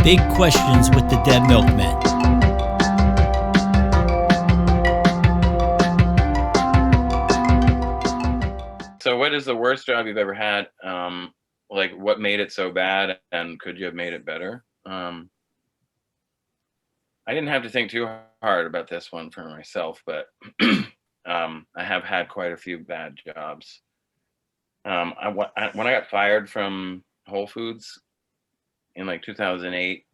Big Questions with the Dead Milkmen. So what is the worst job you've ever had? Like what made it so bad, and could you have made it better? I didn't have to think too hard about this one for myself, but I have had quite a few bad jobs. When I got fired from Whole Foods in like 2008,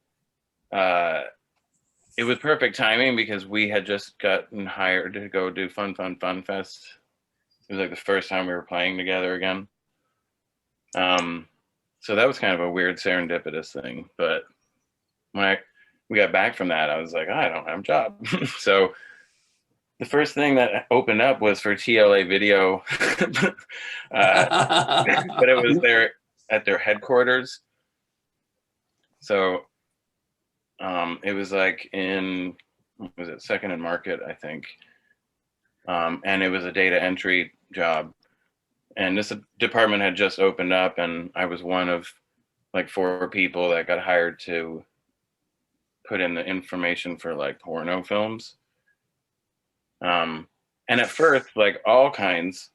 it was perfect timing because we had just gotten hired to go do Fun Fest. It was like the first time we were playing together again. So that was kind of a weird serendipitous thing. But when we got back from that, I was like, I don't have a job. So the first thing that opened up was for TLA Video, but it was there at their headquarters. So it was like in, what was it, Second and Market, I think. And it was a data entry job. And this department had just opened up, and I was one of like 4 people that got hired to put in the information for like porno films. And at first, like all kinds.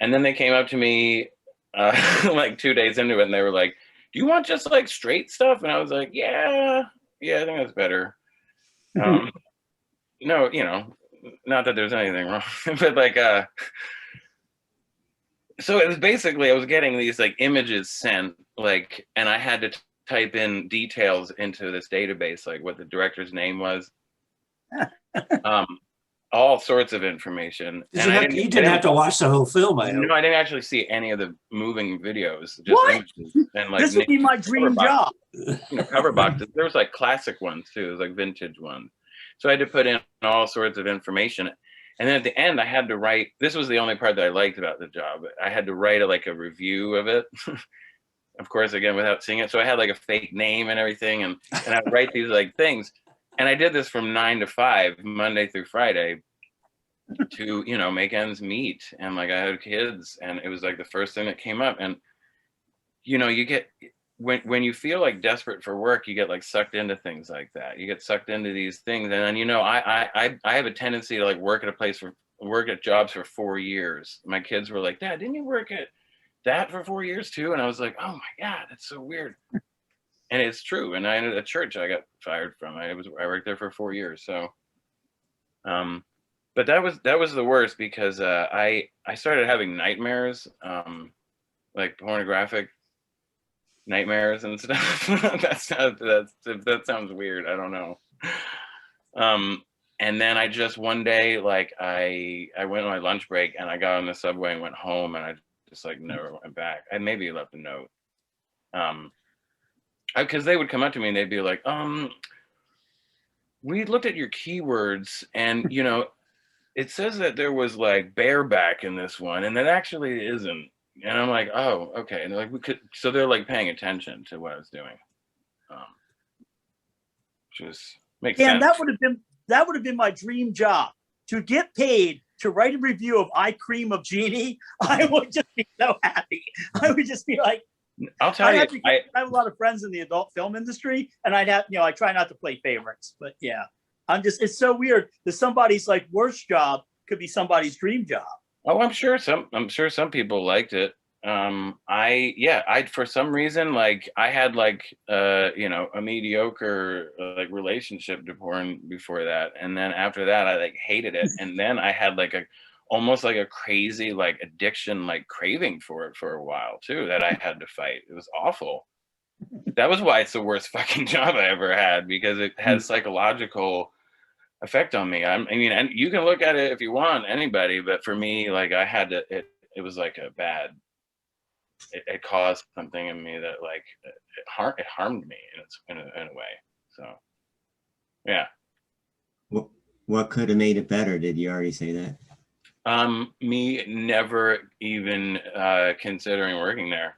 And then they came up to me like 2 days into it, and they were like, do you want just like straight stuff? And I was like, yeah, I think that's better. No, not that there's anything wrong, but like, so it was basically, I was getting these like images sent, like, and I had to type in details into this database, like what the director's name was, all sorts of information. And you didn't have to watch the whole film. I didn't actually see any of the moving videos. Just what? Images and like this would be my dream job. Cover boxes. There was like classic ones too. It was like vintage ones. So I had to put in all sorts of information. And then at the end, I had to write, this was the only part that I liked about the job. I had to write like a review of it. Of course, again, without seeing it. So I had like a fake name and everything. And I would write these like things. And I did this from 9 to 5, Monday through Friday, to, make ends meet. And like I had kids, and it was like the first thing that came up. And, you get, when you feel like desperate for work, you get like sucked into things like that. You get sucked into these things. And then, I have a tendency to like work at jobs for 4 years. My kids were like, Dad, didn't you work at that for 4 years too? And I was like, oh my God, that's so weird. And it's true. And I ended at church I got fired from. I worked there for 4 years. So, but that was the worst, because I started having nightmares, like pornographic nightmares and stuff. That sounds weird. I don't know. And then I just one day, like I went on my lunch break and I got on the subway and went home, and I just like never went back. I maybe left a note. Because they would come up to me and they'd be like, we looked at your keywords, and it says that there was like bareback in this one, and that actually isn't. And I'm like, oh, okay. And they're like, so they're like paying attention to what I was doing. Just makes sense. And that would have been my dream job, to get paid to write a review of Eye Cream of Genie. I would just be so happy. I would just be like, I'll tell you, I have a lot of friends in the adult film industry, and I'd have, I try not to play favorites, but yeah, it's so weird that somebody's like worst job could be somebody's dream job. Oh, I'm sure some people liked it. I for some reason, like I had like a mediocre like relationship to porn before that, and then after that I like hated it, and then I had like almost like a crazy like addiction, like craving for it for a while too, that I had to fight. It was awful. That was why it's the worst fucking job I ever had, because it has psychological effect on me. I mean, and you can look at it if you want, anybody, but for me, like I had to, it was like a bad, it caused something in me that like it harmed me in a way. So yeah. What could have made it better? Did you already say that? Me never even considering working there.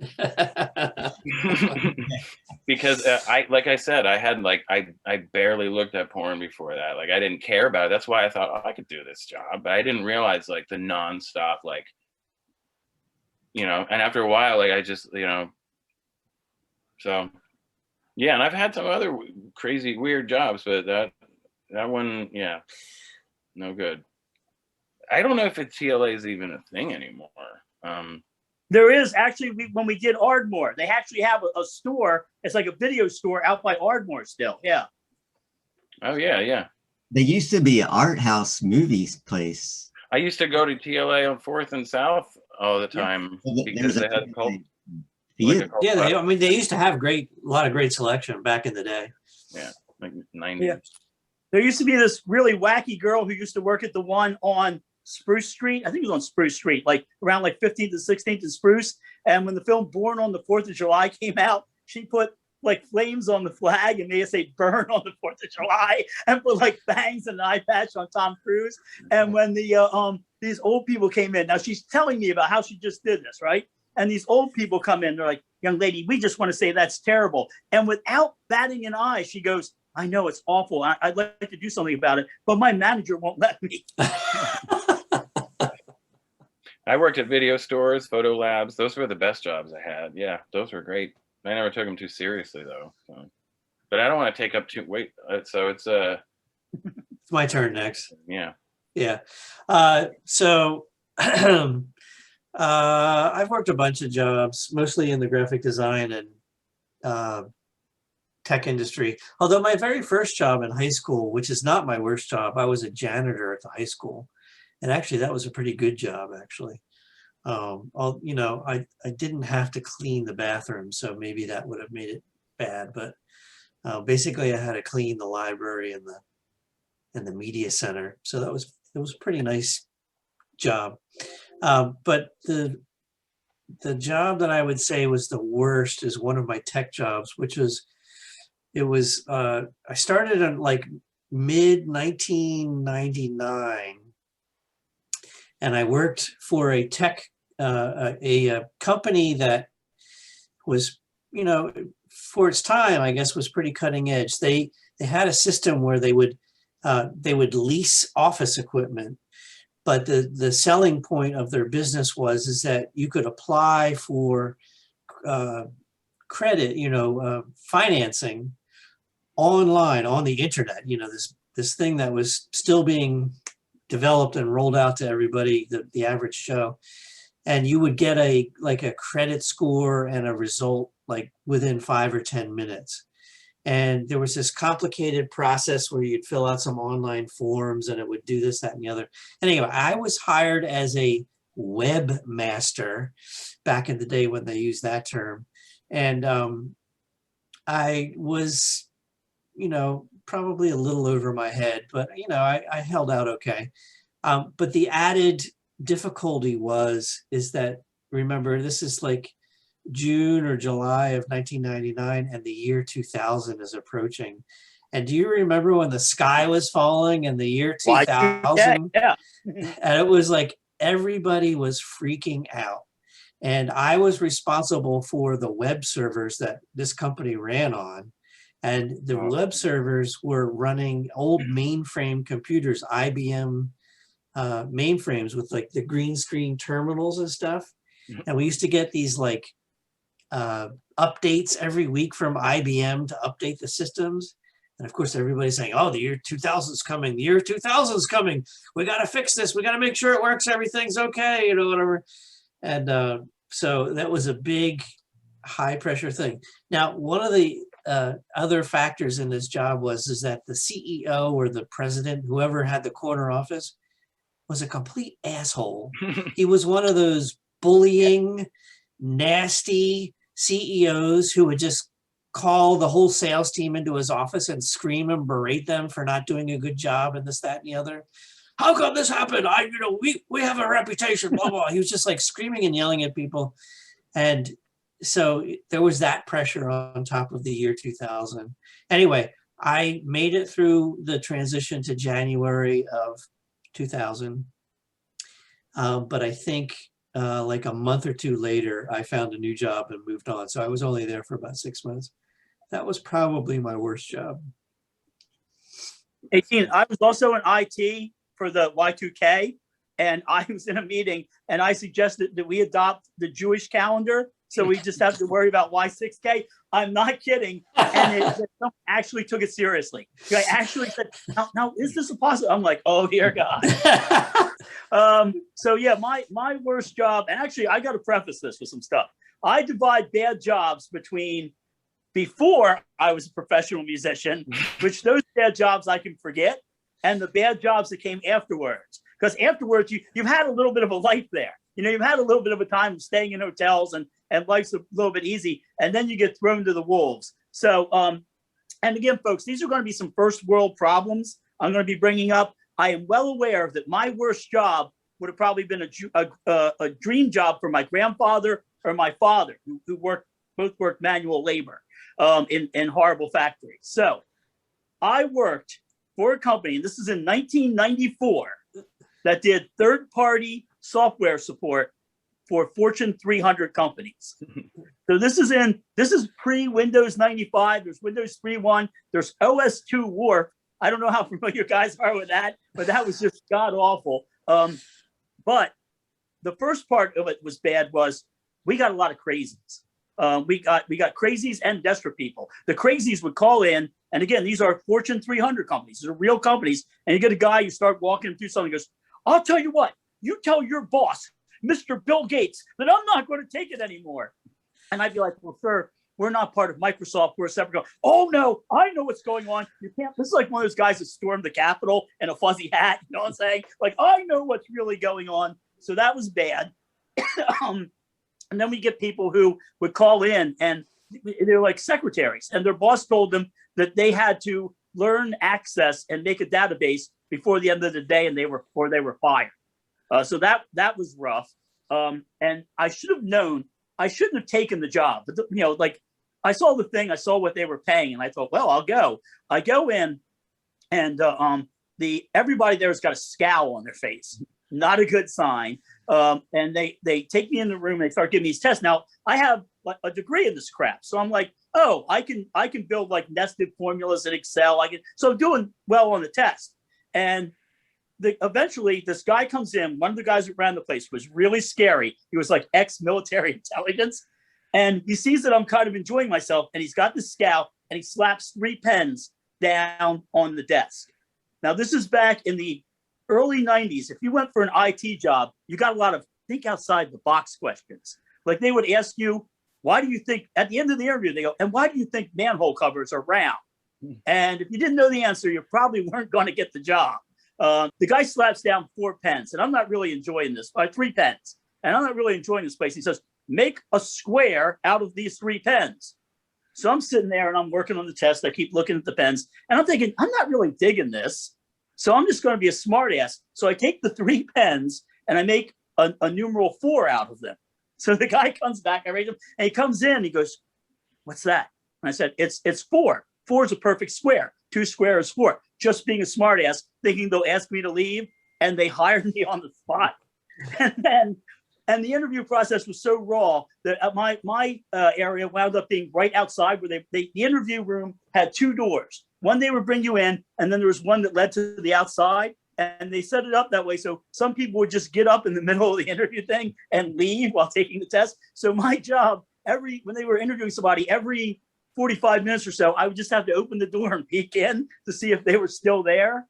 Because like I said, I had like I barely looked at porn before that. Like I didn't care about it. That's why I thought, oh, I could do this job. But I didn't realize like the nonstop, like, and after a while, like I just, so Yeah, and I've had some other crazy, weird jobs, but that one, yeah, no good. I don't know if TLA is even a thing anymore. There is actually, when we did Ardmore, they actually have a store. It's like a video store out by Ardmore still. Yeah. Oh yeah, yeah. There used to be an art house movies place. I used to go to TLA on 4th and South all the time because they had cult. Yeah. I mean, they used to have a lot of great selection back in the day. Yeah, like 90s. Yeah. There used to be this really wacky girl who used to work at the one on Spruce Street. I think it was on Spruce Street, like around like 15th and 16th and Spruce. And when the film Born on the 4th of July came out, she put like flames on the flag and made it say burn on the 4th of July and put like bangs and an eye patch on Tom Cruise. And when the these old people came in, now she's telling me about how she just did this, right? And these old people come in, they're like, young lady, we just want to say that's terrible. And without batting an eye, she goes, I know it's awful. I'd like to do something about it, but my manager won't let me. I worked at video stores, photo labs. Those were the best jobs I had. Yeah, those were great. I never took them too seriously though. So. But I don't want to take up too so it's It's my turn next. Yeah. Yeah. So I've worked a bunch of jobs, mostly in the graphic design and tech industry. Although my very first job in high school, which is not my worst job, I was a janitor at the high school. And actually that was a pretty good job actually. I didn't have to clean the bathroom, so maybe that would have made it bad, but basically I had to clean the library and the media center. So it was a pretty nice job. But the job that I would say was the worst is one of my tech jobs, which was, I started in like mid 1999 and I worked for a tech, a company that was, for its time, I guess was pretty cutting edge. They had a system where they would lease office equipment. But the selling point of their business is that you could apply for credit, financing online on the internet. This thing that was still being developed and rolled out to everybody, the average Joe, and you would get a credit score and a result like within 5 or 10 minutes. And there was this complicated process where you'd fill out some online forms and it would do this, that, and the other. Anyway, I was hired as a webmaster back in the day when they used that term. And I was, probably a little over my head, but, I held out okay. But the added difficulty is that, remember, this is like June or July of 1999 and the year 2000 is approaching. And do you remember when the sky was falling in the year 2000? Yeah. And it was like everybody was freaking out. And I was responsible for the web servers that this company ran on. And the web servers were running old mainframe computers, IBM mainframes with like the green screen terminals and stuff. And we used to get these like updates every week from IBM to update the systems. And of course, everybody's saying, oh, the year 2000 is coming. The year 2000 is coming. We got to fix this. We got to make sure it works. Everything's okay, whatever. And so that was a big high pressure thing. Now, one of the other factors in this job is that the CEO or the president, whoever had the corner office, was a complete asshole. He was one of those bullying, nasty CEOs who would just call the whole sales team into his office and scream and berate them for not doing a good job and this, that, and the other. How come this happened? We have a reputation, blah, blah. He was just like screaming and yelling at people. And so there was that pressure on top of the year 2000. Anyway, I made it through the transition to January of 2000. But I think like a month or two later, I found a new job and moved on. So I was only there for about 6 months. That was probably my worst job. 18. I was also in IT for the Y2K, and I was in a meeting, and I suggested that we adopt the Jewish calendar so we just have to worry about why 6K. I'm not kidding. And someone actually took it seriously. I actually said, now is this a possible? I'm like, oh dear God. So yeah, my worst job, and actually I got to preface this with some stuff. I divide bad jobs between before I was a professional musician, which those bad jobs I can forget, and the bad jobs that came afterwards. Because afterwards, you've had a little bit of a life there. You know, you've had a little bit of a time of staying in hotels and life's a little bit easy, and then you get thrown to the wolves. So, and again, folks, these are going to be some first world problems I'm going to be bringing up. I am well aware that my worst job would have probably been a dream job for my grandfather or my father, who both worked manual labor in horrible factories. So I worked for a company, and this is in 1994, that did third-party software support for Fortune 300 companies. So this is pre-Windows 95. There's Windows 3.1. There's OS2 Warp. I don't know how familiar you guys are with that, but that was just god awful. But the first part of it was bad. Was we got a lot of crazies. We got crazies and desperate people. The crazies would call in, and again, these are Fortune 300 companies. These are real companies. And you get a guy, you start walking him through something, he goes, I'll tell you what, you tell your boss, Mr. Bill Gates, that I'm not going to take it anymore. And I'd be like, well, sir, we're not part of Microsoft. We're a separate. Oh, no, I know what's going on. You can't. This is like one of those guys that stormed the Capitol in a fuzzy hat. You know what I'm saying? Like, I know what's really going on. So that was bad. And then we get people who would call in, and they're like secretaries, and their boss told them that they had to learn Access and make a database before the end of the day, and they were fired. So that was rough. And I should have known. I shouldn't have taken the job. But you know, like I saw the thing, I saw what they were paying, and I thought, well, I'll go. I go in, and everybody there's got a scowl on their face. Not a good sign. And they take me in the room and they start giving me these tests. Now I have a degree in this crap, so I'm like, oh, I can build like nested formulas in Excel. So I'm doing well on the test. And eventually this guy comes in. One of the guys that ran the place was really scary. He was like ex-military intelligence, and he sees that I'm kind of enjoying myself, and he's got this scowl, and he slaps 3 pens down on the desk. Now this is back in the early 90s. If you went for an IT job, you got a lot of think outside the box questions. Like they would ask you, why do you think, at the end of the interview, they go, and why do you think manhole covers are round? And if you didn't know the answer, you probably weren't going to get the job. The guy slaps down 4 pens, and I'm not really enjoying this, 3 pens, and I'm not really enjoying this place. He says, make a square out of these 3 pens. So I'm sitting there and I'm working on the test. I keep looking at the pens, and I'm thinking, I'm not really digging this. So I'm just going to be a smart ass. So I take the 3 pens and I make a numeral 4 out of them. So the guy comes back, I rate him, and he comes in, he goes, what's that? And I said, it's 4. 4 is a perfect square. 2 squares is 4. Just being a smart ass, thinking they'll ask me to leave, and they hired me on the spot. And the interview process was so raw that my area wound up being right outside where the interview room had 2 doors. One they would bring you in, and then there was one that led to the outside, and they set it up that way. So some people would just get up in the middle of the interview thing and leave while taking the test. So my job, when they were interviewing somebody, every 45 minutes or so, I would just have to open the door and peek in to see if they were still there.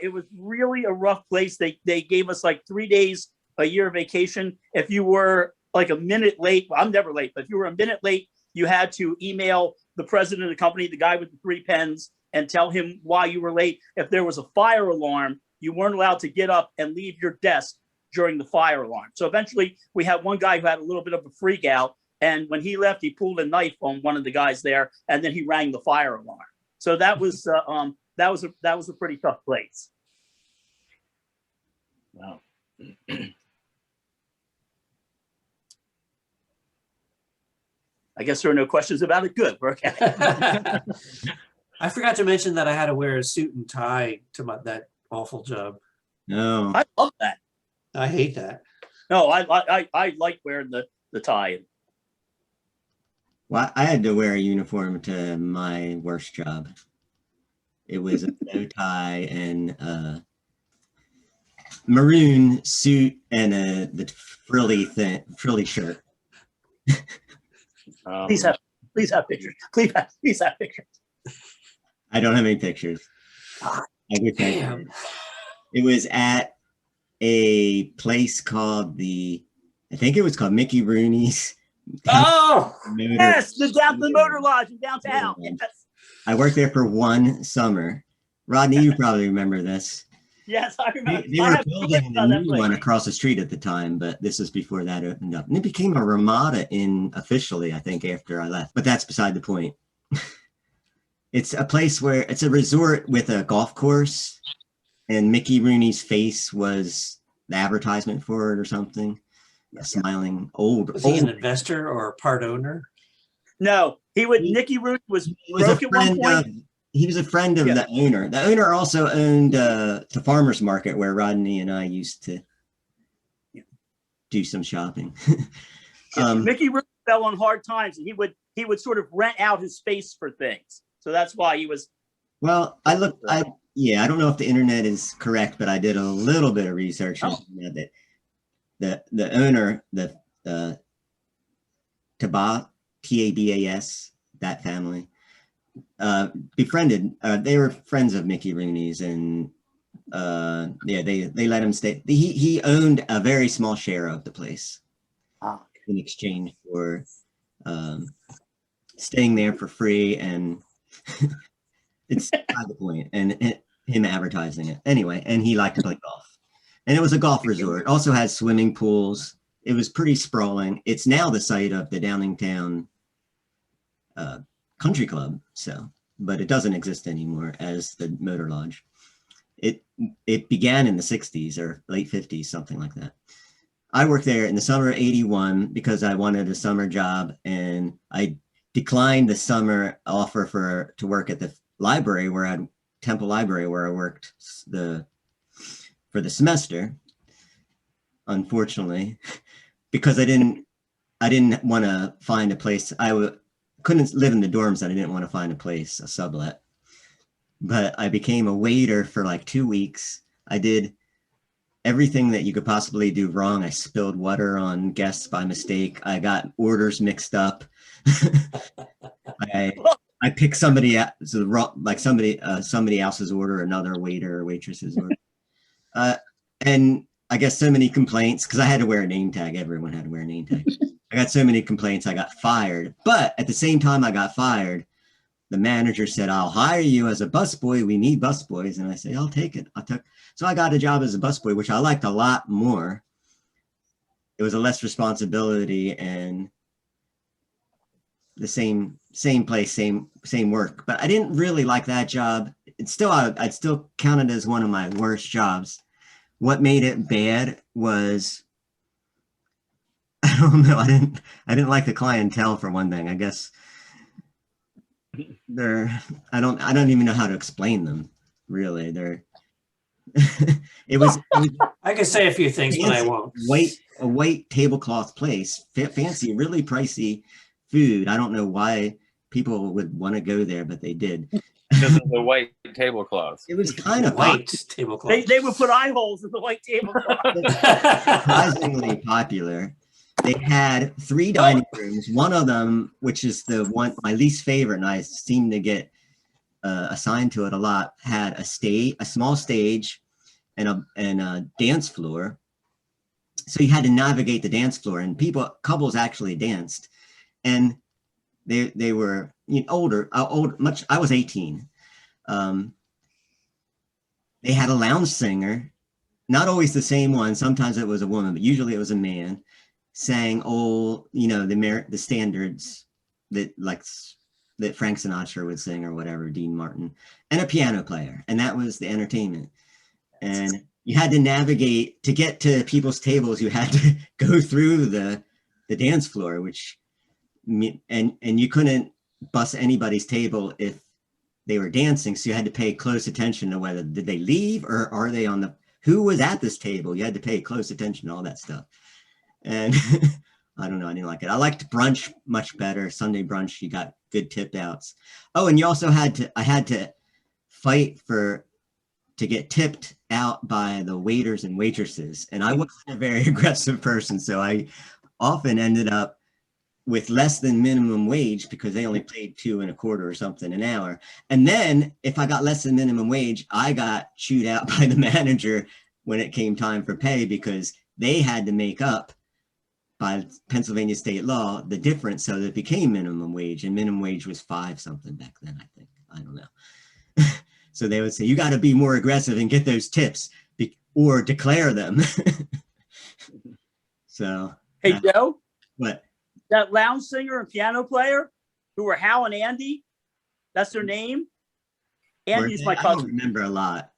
It was really a rough place. They gave us like 3 days a year vacation. If you were like a minute late, well, I'm never late, but if you were a minute late, you had to email the president of the company, the guy with the 3 pens, and tell him why you were late. If there was a fire alarm, you weren't allowed to get up and leave your desk during the fire alarm. So eventually we had one guy who had a little bit of a freak out. And when he left, he pulled a knife on one of the guys there, and then he rang the fire alarm. So that was a pretty tough place. Wow. I guess there are no questions about it. Good. We're okay. I forgot to mention that I had to wear a suit and tie to that awful job. No. I love that. I hate that. No, I like wearing the tie. Well, I had to wear a uniform to my worst job. It was a bow tie and a maroon suit and the frilly shirt. Please have pictures. Please have pictures. I don't have any pictures. I wish I Damn. did. It was at a place called I think it was called Mickey Rooney's. Oh, Yes, the Motor Lodge in downtown. Yeah. Yes, I worked there for one summer. Rodney, you probably remember this. yes, I remember. They I were have building clips the of that new place. one across the street at the time, but this was before that opened up. And it became a Ramada officially, I think, after I left. But that's beside the point. It's a place where it's a resort with a golf course, and Mickey Rooney's face was the advertisement for it or something. A smiling was he an old. investor or a part owner? No, Nicky Rooney was He was a broke at one friend point. he was a friend of Yeah. the owner. The owner also owned the farmer's market where Rodney and I used to do some shopping. Mickey Rooney fell on hard times, and he would sort of rent out his space for things. So that's why he was. Well, I don't know if the internet is correct, but I did a little bit of research Oh. that the owner, the Tabas, that family, befriended. They were friends of Mickey Rooney's, and they let him stay. He owned a very small share of the place in exchange for staying there for free, and it's by the point, and him advertising it anyway. And he liked to play golf, and it was a golf resort. Also had swimming pools. It was pretty sprawling. It's now the site of the Downingtown Country Club, but it doesn't exist anymore as the Motor Lodge. It began in the 60s or late 50s, something like that. I worked there in the summer of '81 because I wanted a summer job, and I declined the summer offer to work at the library Temple Library, where I worked for the semester. Unfortunately, because I didn't want to find a place. Couldn't live in the dorms, and I didn't want to find a sublet. But I became a waiter for like 2 weeks. I did everything that you could possibly do wrong. I spilled water on guests by mistake. I got orders mixed up. I picked somebody else's order, another waiter or waitress's order. And I got so many complaints because I had to wear a name tag. Everyone had to wear a name tag. I got so many complaints, I got fired. But at the same time I got fired, the manager said, "I'll hire you as a busboy. We need busboys." And I said, "I'll take it." So I got a job as a busboy, which I liked a lot more. It was a less responsibility and the same place, same work. But I didn't really like that job. I'd still count it as one of my worst jobs. What made it bad was, I don't know, I didn't like the clientele, for one thing. I guess I don't even know how to explain them, really. It was I can say a few things, but I won't. A white tablecloth place, fancy, really pricey food. I don't know why people would want to go there, but they did. Because of the white tablecloths. It was kind of White tablecloth. They would put eye holes in the white tablecloth. surprisingly popular. They had 3 dining rooms. One of them, which is my least favorite, and I seem to get assigned to it a lot, had a small stage and a dance floor. So you had to navigate the dance floor, and couples actually danced, and they were older. I was 18. They had a lounge singer, not always the same one. Sometimes it was a woman, but usually it was a man, sang the standards that Frank Sinatra would sing or whatever, Dean Martin, and a piano player. And that was the entertainment. And you had to navigate to get to people's tables. You had to go through the dance floor, and you couldn't bus anybody's table if they were dancing. So you had to pay close attention to whether did they leave or are they who was at this table. You had to pay close attention to all that stuff. And I don't know, I didn't like it. I liked brunch much better. Sunday brunch, you got good tip outs. Oh, and you also I had to fight to get tipped out by the waiters and waitresses. And I wasn't a very aggressive person, so I often ended up with less than minimum wage because they only paid $2.25 or something an hour. And then if I got less than minimum wage, I got chewed out by the manager when it came time for pay because they had to make up by Pennsylvania state law the difference so that it became minimum wage, and minimum wage was 5 something back then, I think. I don't know. So they would say, you got to be more aggressive and get those tips or declare them. So. Hey, Joe? What? That lounge singer and piano player who were Hal and Andy, that's their name. Andy's my I don't cousin. remember a lot.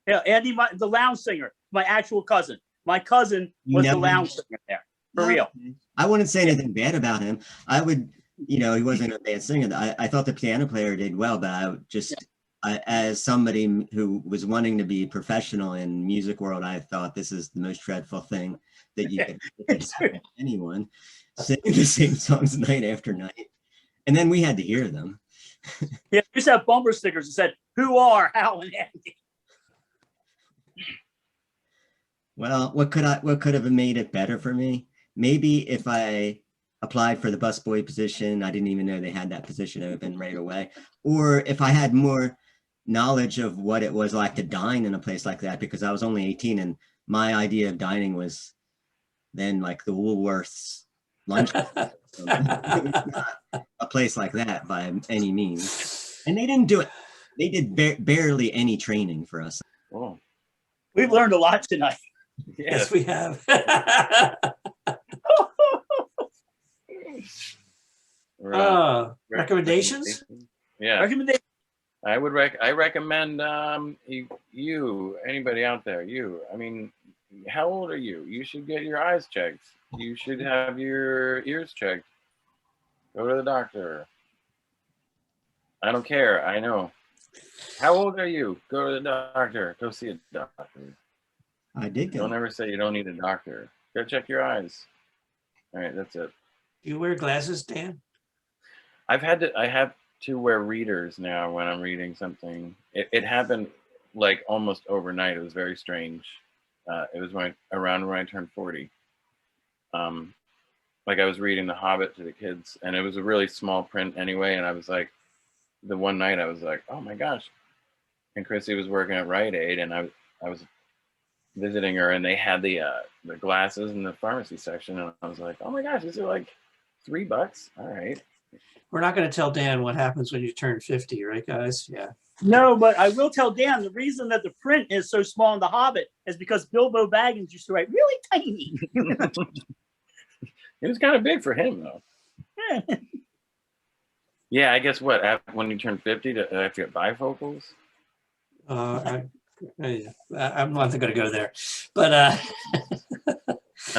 Yeah, Andy, the lounge singer, my actual cousin. My cousin was the lounge singer there, for real. I wouldn't say anything bad about him. I would, he wasn't a bad singer. I thought the piano player did well, but I would just, as somebody who was wanting to be professional in music world, I thought this is the most dreadful thing that you could happen to anyone, singing the same songs night after night. And then we had to hear them. Yeah, we used to have bumper stickers that said, "Who are Hal and Andy?" Well, what could have made it better for me? Maybe if I applied for the busboy position, I didn't even know they had that position open right away. Or if I had more knowledge of what it was like to dine in a place like that, because I was only 18 and my idea of dining was then like the Woolworths lunch. A place like that by any means. And they didn't do it. They did barely any training for us. Oh. We've learned a lot tonight. Yes, we have. Recommendations? Yeah. Recommendation. I recommend anybody out there, I mean, how old are you? You should get your eyes checked. You should have your ears checked. Go to the doctor. I don't care. I know. How old are you? Go to the doctor. Go see a doctor. I did go. Don't ever say you don't need a doctor. Go check your eyes. All right, that's it. You wear glasses, Dan? I have to wear readers now when I'm reading something. It happened like almost overnight. It was very strange. It was around when I turned 40. Like I was reading The Hobbit to the kids, and it was a really small print anyway. And I was like, the one night I was like, oh my gosh. And Chrissy was working at Rite Aid, and I was visiting her, and they had the glasses in the pharmacy section, and I was like, oh my gosh, these are like $3. All right. We're not going to tell Dan what happens when you turn 50, right, guys? Yeah. No, but I will tell Dan the reason that the print is so small in The Hobbit is because Bilbo Baggins used to write really tiny. It was kind of big for him, though. Yeah, I guess when you turn 50, do I have to get bifocals? I'm not going to go there, but I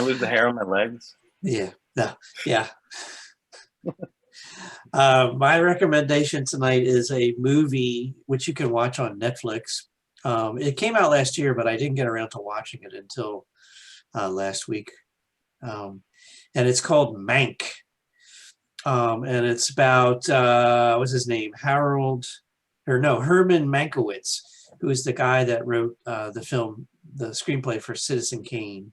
lose the hair on my legs. Yeah, no, yeah. My recommendation tonight is a movie which you can watch on Netflix. It came out last year, but I didn't get around to watching it until last week. And it's called Mank. And it's about, what's his name? Herman Mankiewicz, who is the guy that wrote the screenplay for Citizen Kane.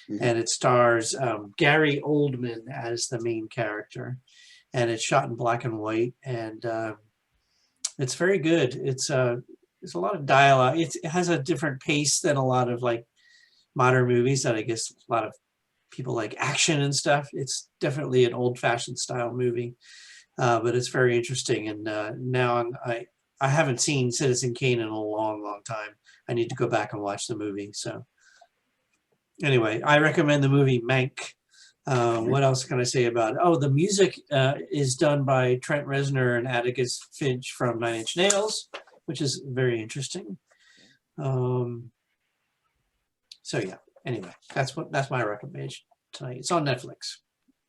Mm-hmm. And it stars Gary Oldman as the main character. And it's shot in black and white, and it's very good. It's there's a lot of dialogue. It has a different pace than a lot of like modern movies that I guess a lot of people like action and stuff. It's definitely an old-fashioned style movie, but it's very interesting. And now I haven't seen Citizen Kane in a long, long time. I need to go back and watch the movie. So anyway, I recommend the movie Mank. What else can I say about it? Oh, the music is done by Trent Reznor and Atticus Finch from Nine Inch Nails, which is very interesting. So yeah, anyway, that's my recommendation tonight. It's on Netflix.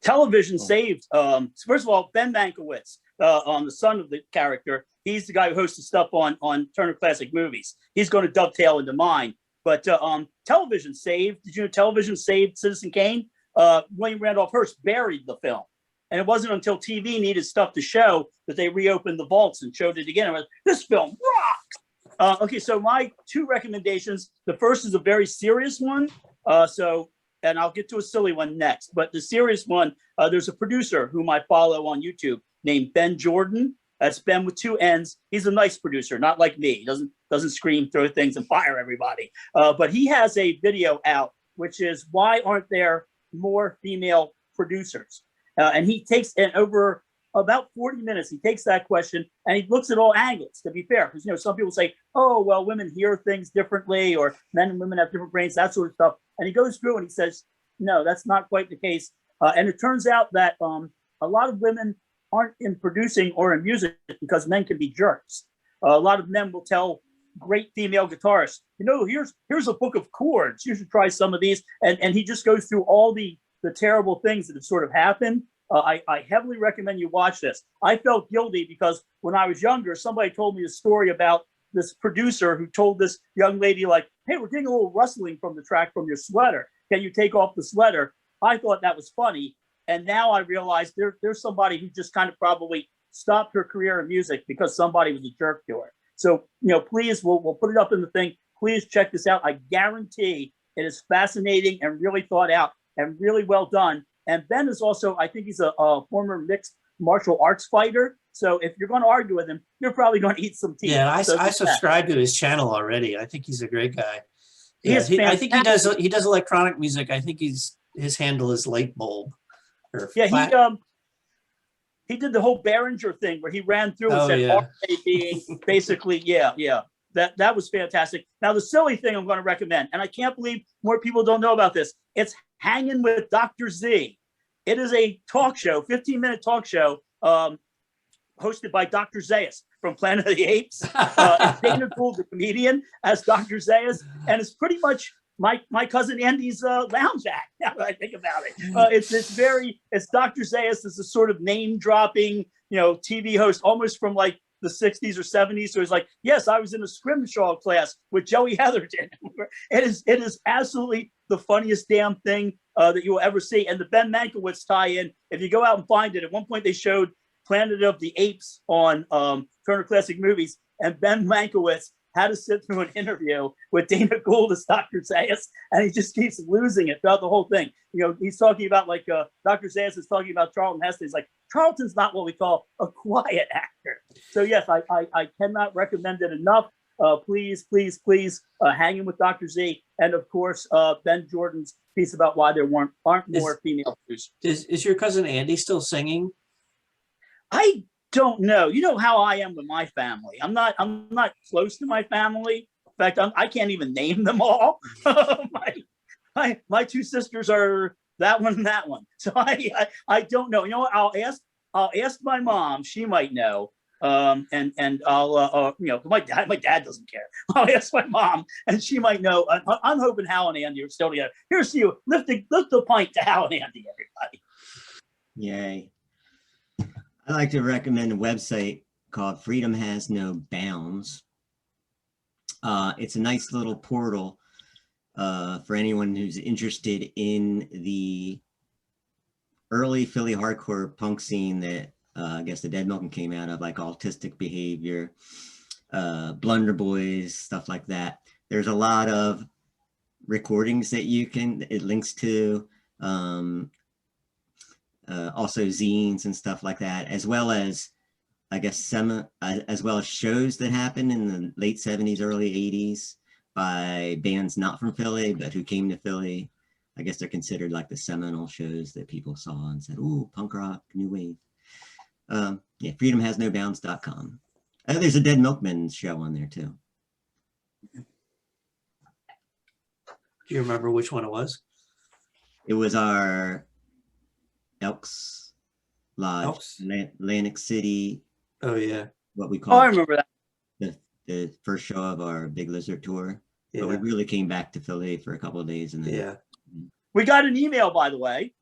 Television saved. First of all, Benn Mankiewicz, the son of the character, he's the guy who hosts the stuff on Turner Classic Movies. He's going to dovetail into mine. But television saved. Did you know television saved Citizen Kane? William Randolph Hearst buried the film. And it wasn't until TV needed stuff to show that they reopened the vaults and showed it again. I was, this film rocks. Okay, so my two recommendations. The first is a very serious one. So and I'll get to a silly one next, but the serious one, there's a producer whom I follow on YouTube named Ben Jordan. That's Ben with 2 N's. He's a nice producer, not like me. He doesn't scream, throw things, and fire everybody. But he has a video out, which is why aren't there more female producers? And he takes it over about 40 minutes. He takes that question and he looks at all angles, to be fair, because, you know, some people say, oh, well, women hear things differently, or men and women have different brains, that sort of stuff. And he goes through and he says, no, that's not quite the case. And it turns out that a lot of women aren't in producing or in music because men can be jerks. A lot of men will tell great female guitarists, you know, here's a book of chords. You should try some of these. And he just goes through all the terrible things that have sort of happened. I heavily recommend you watch this. I felt guilty because when I was younger, somebody told me a story about this producer who told this young lady, like, hey, we're getting a little rustling from the track from your sweater. Can you take off the sweater? I thought that was funny. And now I realize there's somebody who just kind of probably stopped her career in music because somebody was a jerk to her. So, you know, please, we'll put it up in the thing. Please check this out. I guarantee it is fascinating and really thought out and really well done. And Ben is also, I think he's a former mixed martial arts fighter. So if you're going to argue with him, you're probably going to eat some teeth. Yeah, So I subscribe to his channel already. I think he's a great guy. He is I think he does electronic music. I think his handle is Light Bulb. Yeah, he did the whole Behringer thing where he ran through and said RA being basically, yeah. That was fantastic. Now the silly thing I'm going to recommend, and I can't believe more people don't know about this. It's Hanging with Dr. Z. It is a talk show, 15-minute talk show, hosted by Dr. Zayas from Planet of the Apes. It's Dana Gould, the comedian, as Dr. Zayas, and it's pretty much my cousin Andy's lounge act. Now that I think about it, it's Dr. Zayas is a sort of name-dropping, you know, TV host, almost from like the 60s or 70s. So he's like, yes, I was in a scrimshaw class with Joey Heatherton. It is absolutely the funniest damn thing that you will ever see. And the Ben Mankiewicz tie-in, if you go out and find it, at one point they showed Planet of the Apes on Turner Classic Movies, and Ben Mankiewicz had to sit through an interview with Dana Gould as Dr. Zayas, and he just keeps losing it throughout the whole thing. You know, he's talking about like Dr. Zayas is talking about Charlton Heston. He's like, Charlton's not what we call a quiet actor. So yes, I cannot recommend it enough. Please, Hanging with Dr. Z, and of course Ben Jordan's piece about why there aren't more female producers. Is your cousin Andy still singing? I don't know. You know how I am with my family. I'm not close to my family. In fact, I can't even name them all. my 2 sisters are that one and that one. So I don't know. You know what? I'll ask my mom. She might know. And I'll you know, my dad doesn't care. I'll ask my mom, and she might know. I'm hoping Hal and Andy are still together. Here's to you. Lift the pint to Hal and Andy, everybody. Yay. I like to recommend a website called Freedom Has No Bounds. It's a nice little portal for anyone who's interested in the early Philly hardcore punk scene that I guess the Dead Milkmen came out of, like Autistic Behavior, Blunder Boys, stuff like that. There's a lot of recordings that it links to. Also zines and stuff like that, as well as, I guess, as well as shows that happened in the late 70s, early 80s by bands not from Philly, but who came to Philly. I guess they're considered like the seminal shows that people saw and said, ooh, punk rock, new wave. Yeah, freedomhasnobounds.com. There's a Dead Milkmen show on there too. Do you remember which one it was? It was our Elks Lodge, Atlantic City. Oh yeah, what we call. I remember that. The first show of our Big Lizard tour. Yeah. But we really came back to Philly for a couple of days, and then we got an email, by the way,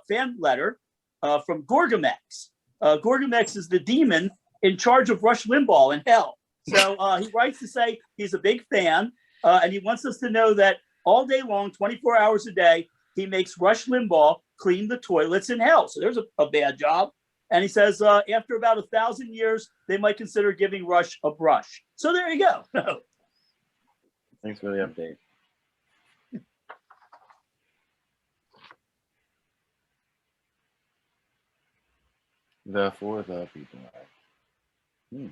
fan letter from Gorgamex. Gorgamex is the demon in charge of Rush Limbaugh in hell. So he writes to say he's a big fan, and he wants us to know that all day long, 24 hours a day, he makes Rush Limbaugh clean the toilets in hell. So there's a bad job. And he says after about 1,000 years, they might consider giving Rush a brush. So there you go. Thanks for the update. The for the people. Hmm.